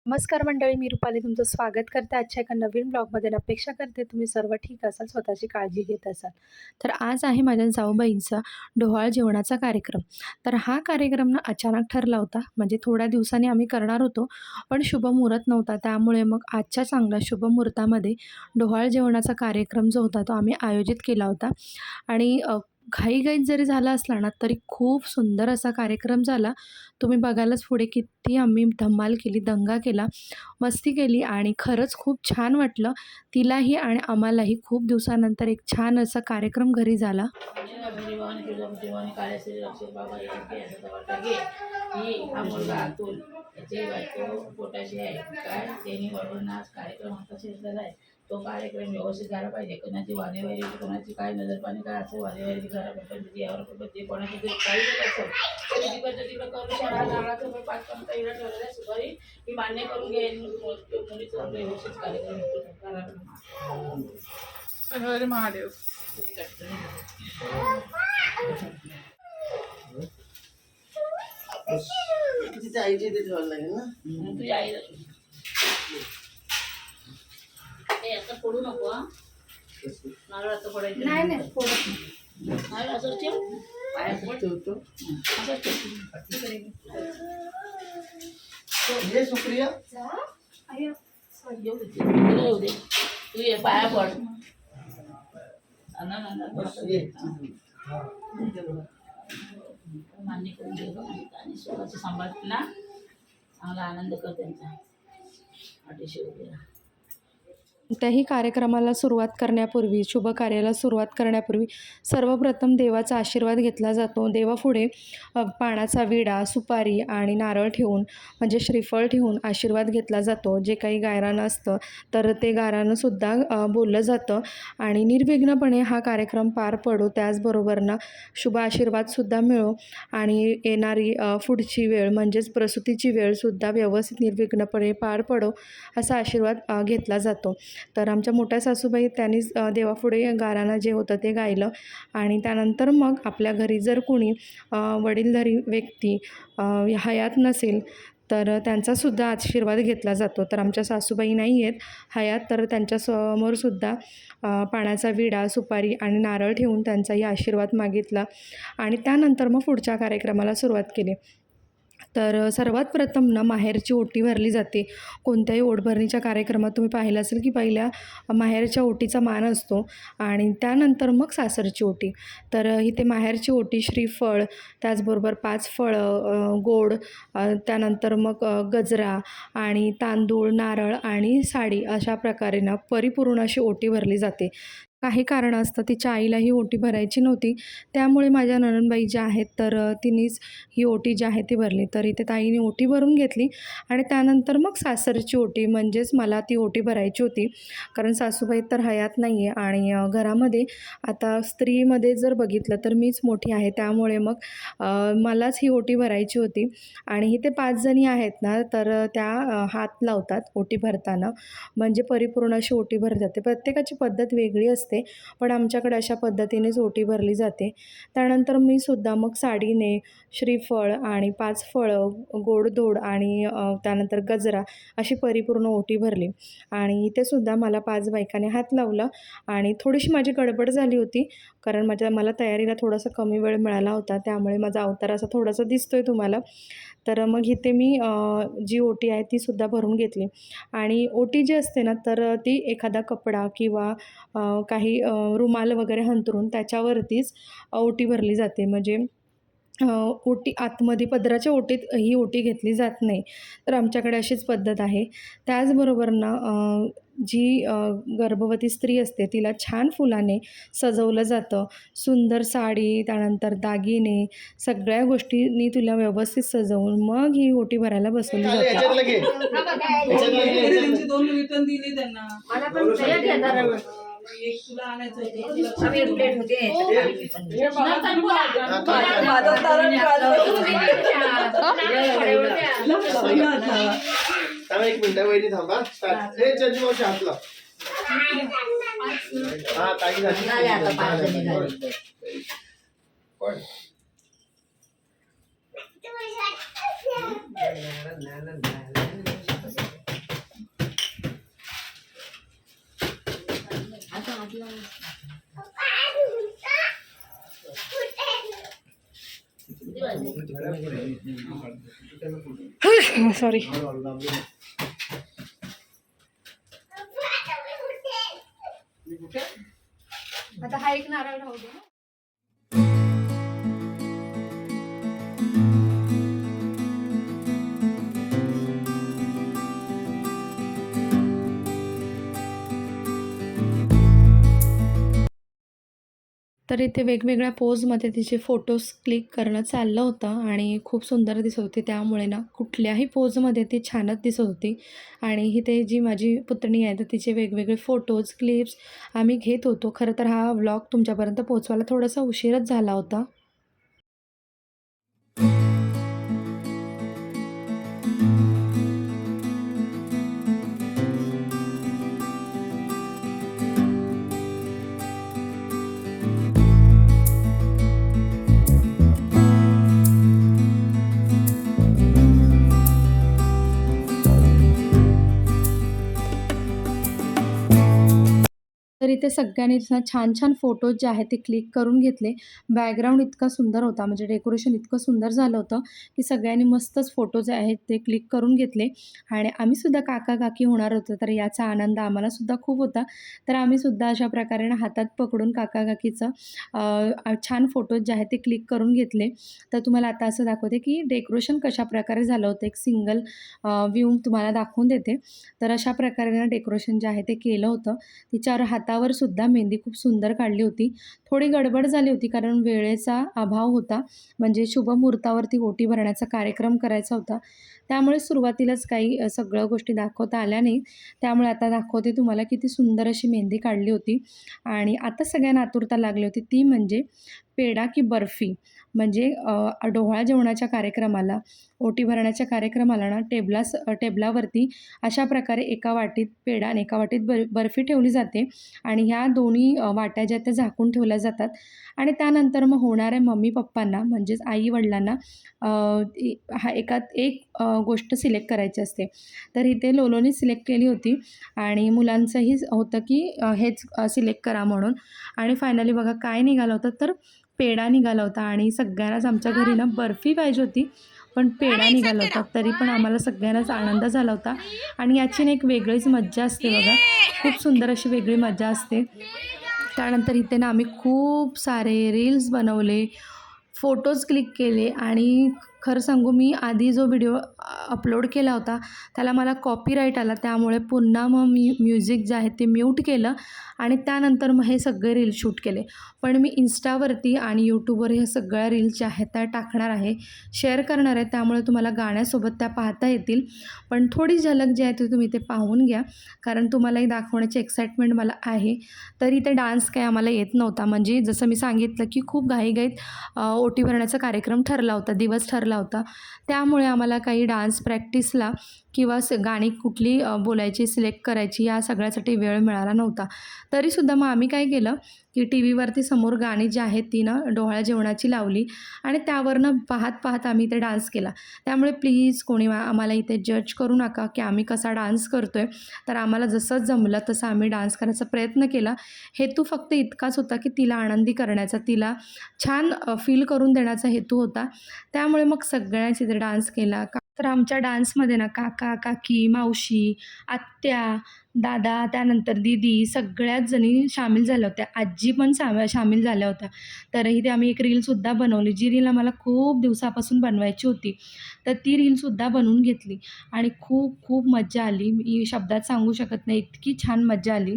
नमस्कार मंडळी, मी रुपाली तुमचं स्वागत करते आजच्या एका नवीन ब्लॉगमध्ये. अपेक्षा करते तुम्ही सर्व ठीक असाल, स्वतःची काळजी घेत असाल. तर आज आहे माझ्या जाऊबाईंचा डोहाळ जेवणाचा कार्यक्रम. तर हा कार्यक्रम ना अचानक ठरला होता, म्हणजे थोड्या दिवसांनी आम्ही करणार होतो, पण शुभमुहूर्त नव्हता. त्यामुळे मग आजच्या चांगल्या शुभमुहूर्तामध्ये डोहाळ जेवणाचा कार्यक्रम जो होता तो आम्ही आयोजित केला होता. आणि घाईघाईत जरी झाला असला ना तरी खूप सुंदर असा कार्यक्रम झाला. तुम्ही बघायलाच पुढे किती आम्ही धमाल केली, दंगा केला, मस्ती केली आणि खरंच खूप छान वाटलं तिलाही आणि आम्हालाही. खूप दिवसानंतर एक छान असा कार्यक्रम घरी झाला. तो कार्यक्रम व्यवस्थित झाला पाहिजे. कोणाची वादेवादी, कोणाची काय नजरपाणी काय असं वादेवादी घरा पद्धती यावर पद्धती कोणाची काही जर असेल तर ती पद्धतीला करून शाळा नारळाचं पण 5-5 पहिला ठरवलं सुपारी ही मान्य करून घेईल. मुलीचं व्यवस्थित कार्यक्रम हर महादेव. तिच्या आईची इथे ठेवायला लागेल ना. तुझ्या आईला असं फोडू नको. नारळाचं फोडायचं नाही फोडत नाही. असं ठेव, पाया ठेवतो असं हे सुप्रिया येऊ दे. तू ये पाया पड. मान्य करून देऊ आणि स्वतःचं सांभाळला चांगला आनंद कर त्यांचा. अतिशय उद्या कोणत्याही कार्यक्रमाला सुरुवात करण्यापूर्वी, शुभ कार्याला सुरुवात करण्यापूर्वी सर्वप्रथम देवाचा आशीर्वाद घेतला जातो. देवापुढे पानाचा विडा, सुपारी आणि नारळ ठेवून म्हणजे श्रीफळ ठेवून आशीर्वाद घेतला जातो. जे काही गायरानं असतं तर ते गायरानंसुद्धा बोललं जातं आणि निर्विघ्नपणे हा कार्यक्रम पार पडो. त्याचबरोबर शुभ आशीर्वादसुद्धा मिळो आणि येणारी पुढची वेळ म्हणजेच प्रसूतीची वेळसुद्धा व्यवस्थित निर्विघ्नपणे पार पडो असा आशीर्वाद घेतला जातो. तर आमच्या मोठ्या सासूबाई त्यांनीच देवापुढे गाराणं जे होतं ते गायलं आणि त्यानंतर मग आपल्या घरी जर कोणी वडीलधारी व्यक्ती हयात नसेल तर त्यांचासुद्धा आशीर्वाद घेतला जातो. तर आमच्या सासूबाई नाही आहेत हयात, तर त्यांच्यासमोरसुद्धा पाण्याचा विडा, सुपारी आणि नारळ ठेवून त्यांचाही आशीर्वाद मागितला आणि त्यानंतर मग पुढच्या कार्यक्रमाला सुरुवात केली. तर सर्वात प्रथम माहेरची ओटी भरली जाते. कोणत्याही ओटभरणीच्या कार्यक्रमात तुम्ही पाहिलं असेल की पहिल्या माहेरच्या ओटीचा मान असतो आणि त्यानंतर मग सासरची ओटी. तर इथे माहेरची ओटी श्रीफळ, त्याचबरोबर 5 फळं, गोड, त्यानंतर मग गजरा आणि तांदूळ, नारळ आणि साडी अशा प्रकारे परिपूर्ण अशी ओटी भरली जाते. काही कारणं असतं तिच्या आईला ही ओटी भरायची नव्हती, त्यामुळे माझ्या नणंदबाई ज्या आहेत तर तिनेच ही ओटी जी आहे ती भरली. तर इथे ताईने ओटी भरून घेतली आणि त्यानंतर मग सासरची ओटी म्हणजेच मला ती ओटी भरायची होती. कारण सासूबाई तर हयात नाही आहे आणि घरामध्ये आता स्त्रीमध्ये जर बघितलं तर मीच मोठी आहे, त्यामुळे मग मलाच ही ओटी भरायची होती. आणि इथे 5 जणी आहेत ना तर त्या हात लावतात ओटी भरताना, म्हणजे परिपूर्ण अशी ओटी भरली जाते. प्रत्येकाची पद्धत वेगळी असते, पण आमच्याकडे अशा पद्धतीनेच ओटी भरली जाते. त्यानंतर मी सुद्धा मग साडीने श्रीफळ आणि 5 फळं, गोडधोड आणि त्यानंतर गजरा अशी परिपूर्ण ओटी भरली आणि इथे सुद्धा मला 5 बायकांनी हात लावला आणि थोडीशी माझी गडबड झाली होती कारण मला तयारीला थोडासा कमी वेळ मिळाला होता, त्यामुळे माझा अवतार असा थोडासा दिसतोय तुम्हाला. तर मग इथे मी जी ओटी आहे तीसुद्धा भरून घेतली आणि ओटी जी असते ना तर ती एखादा कपडा किंवा काही रुमाल वगैरे अंथरून त्याच्यावरतीच ओटी भरली जाते. म्हणजे ओटी आतमध्ये पदराच्या ओटीत ही ओटी घेतली जात नाही. तर आमच्याकडे अशीच पद्धत आहे. त्याचबरोबर जी गर्भवती स्त्री असते तिला छान फुलाने सजवलं जातं. सुंदर साडी, त्यानंतर दागिने सगळ्या गोष्टींनी तिला व्यवस्थित सजवून मग ही ओटी भरायला बसवली जाते. त्यांची 2 रिटर्न दिली त्यांना. मला पण एक तुला आणायचं आम्ही प्लेट होते. एक मिनिट वहिनी थांबा. हे चंद्रमावशी हातला. हा ताई झाली आता 5 जणी झाली. कोण सॉरी. आता हा एक नारळ राहू दे. तर इथे वेगवेगळ्या पोजमध्ये तिचे फोटोज क्लिक करणं चाललं होतं आणि खूप सुंदर दिसत होती. त्यामुळे ना कुठल्याही पोजमध्ये ती छानच दिसत होती. आणि इथे जी माझी पुतणी आहे तर तिचे वेगवेगळे फोटोज क्लिप्स आम्ही घेत होतो. खरं तर हा व्लॉग तुमच्यापर्यंत पोहोचवायला थोडासा उशीरच झाला होता. तर इथे सगळ्यांनीच ना छान छान फोटोज जे आहेत ते क्लिक करून घेतले. बॅकग्राऊंड इतका सुंदर होता, म्हणजे डेकोरेशन इतकं सुंदर झालं होतं की सगळ्यांनी मस्तच फोटो जे आहेत ते क्लिक करून घेतले. आणि आम्हीसुद्धा काका-काकी होणार होतो, तर याचा आनंद आम्हालासुद्धा खूप होता. तर आम्हीसुद्धा अशा प्रकारे ना हातात पकडून काका-काकीचं छान फोटोज जे आहेत ते क्लिक करून घेतले. तर तुम्हाला आता असं दाखवते की डेकोरेशन कशाप्रकारे झालं होतं. एक सिंगल व्ह्यू तुम्हाला दाखवून देते. तर अशा प्रकारे ना डेकोरेशन जे आहे ते केलं होतं. तिच्यावर हातावर सुद्धा मेहंदी खूप सुंदर काढली होती. थोडी गडबड झाली होती कारण वेळेचा अभाव होता, म्हणजे शुभमुहूर्तावरती ओटी भरण्याचा कार्यक्रम करायचा होता. त्यामुळे सुरुवातीलाच काही सगळ्या गोष्टी दाखवता आल्या नाही. त्यामुळे आता दाखवते तुम्हाला किती सुंदर अशी मेहंदी काढली होती. आणि आता सगळ्यांना आतुरता लागली होती ती म्हणजे पेढा की बर्फी. म्हणजे डोहाळे जेवणाच्या कार्यक्रमाला, ओटी भरण्याच्या कार्यक्रमाला ना टेबलावरती अशा प्रकारे एका वाटीत पेढा आणि एका वाटीत बर्फी ठेवली जाते. आणि ह्या दोन्ही वाट्या ज्या त्या झाकून ठेवल्या जातात. आणि त्यानंतर मग होणाऱ्या मम्मी पप्पांना म्हणजेच आई-वडिलांना एकात एक गोष्ट सिलेक्ट करायची असते. तर इथे लोलोनी सिलेक्ट केली होती आणि मुलांचंही होतं की हेच सिलेक्ट करा म्हणून. आणि फायनली बघा काय निघालं होतं, तर पेढा निघाला होता. आणि सगळ्यांनाच आमच्या घरी ना बर्फी पाहिजे होती, पण पेढा निघाला होता. तरी पण आम्हाला सगळ्यांनाच आनंद झाला होता. आणि याची ना एक वेगळीच मज्जा असते बघा, खूप सुंदर अशी वेगळी मज्जा असते. त्यानंतर इथे ना आम्ही खूप सारे रील्स बनवले, फोटोज क्लिक केले. आणि खरं सांगू, मी आधी जो व्हिडिओ अपलोड केला होता त्याला मला कॉपीराईट आला. त्यामुळे पुन्हा मग मी म्युझिक जे आहे ते म्यूट केलं आणि त्यानंतर मग हे सगळे रील्स शूट केले. पण मी इन्स्टावरती आणि यूट्यूबवर ह्या सगळ्या रील्स ज्या आहेत त्या टाकणार आहे, शेअर करणार आहे. त्यामुळे तुम्हाला गाण्यासोबत त्या पाहता येतील. पण थोडी झलक जी आहे ती तुम्ही ते पाहून घ्या, कारण तुम्हालाही दाखवण्याची एक्साइटमेंट मला आहे. तरी ते डान्स काही आम्हाला येत नव्हता, म्हणजे जसं मी सांगितलं की खूप घाईघाईत ओटी भरण्याचा कार्यक्रम ठरला होता, दिवस ठरला होता. त्यामुळे आम्हाला काही डान्स प्रॅक्टिसला किंवा गाणी कुठली बोलायची, सिलेक्ट करायची या सगळ्यासाठी वेळ मिळाला नव्हता. तरीसुद्धा मग आम्ही काय केलं की टी व्हीवरती समोर गाणी जी आहेत ती ना डोहाळे जेवणाची लावली आणि त्यावरनं पाहत पाहत आम्ही ते डान्स केला. त्यामुळे प्लीज कोणी आम्हाला इथे जज करू नका की आम्ही कसा डान्स करतो आहे. तर आम्हाला जसं जमलं तसं आम्ही डान्स करायचा प्रयत्न केला. हेतू फक्त इतकाच होता की तिला आनंदी करण्याचा, तिला छान फील करून देण्याचा हेतू होता. त्यामुळे मग सगळ्यांनी इथे डान्स केला. तर आमच्या डान्समध्ये ना काका, काकी, मावशी, आत्या, दादा, त्यानंतर दीदी सगळ्याच जणी सामील झाल्या होत्या. आजी पण सामील झाल्या होत्या. तर इथे आम्ही एक रीलसुद्धा बनवली, जी रील आम्हाला खूप दिवसापासून बनवायची होती. तर ती रीलसुद्धा बनवून घेतली आणि खूप खूप मज्जा आली. मी शब्दात सांगू शकत नाही, इतकी छान मज्जा आली.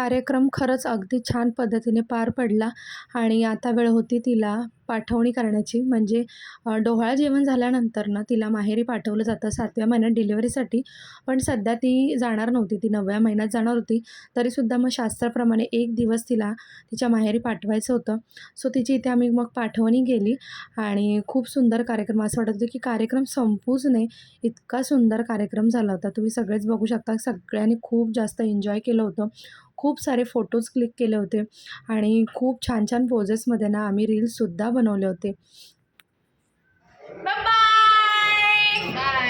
कार्यक्रम खरंच अगदी छान पद्धतीने पार पडला आणि आता वेळ होती तिला पाठवणी करण्याची. म्हणजे डोहाळं जेवण झाल्यानंतर ना तिला माहेरी पाठवलं जातं 7व्या महिन्यात डिलिव्हरीसाठी. पण सध्या ती जाणार नव्हती, ती 9व्या महिन्यात जाणार होती. तरीसुद्धा मग शास्त्राप्रमाणे 1 दिवस तिला तिच्या माहेरी पाठवायचं होतं. सो तिची इथे आम्ही मग पाठवणी केली आणि खूप सुंदर कार्यक्रम. असं वाटत होतं की कार्यक्रम संपूच नये, इतका सुंदर कार्यक्रम झाला होता. तुम्ही सगळेच बघू शकता, सगळ्यांनी खूप जास्त एन्जॉय केलं होतं. खूप सारे फोटोज क्लिक केले होते आणि खूप छान छान पोजेसमध्ये ना आम्ही रील्ससुद्धा बनवले होते.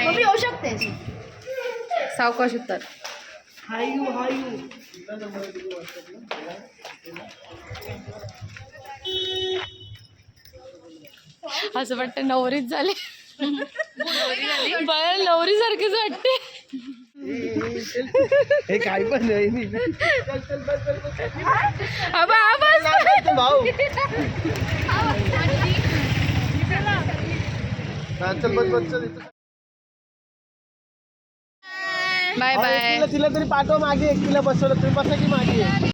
मम्मी येऊ शकते. सावकाश उत्तर. असं वाटतं नवरीच झाली. बाया नवरी सारखीच वाटते. हे काही पण नाही भाऊ. चल बस चल. Bye bye. तिला तरी पाठवा मागे, एकटीला बसवलं तुम्ही बसा की मागे.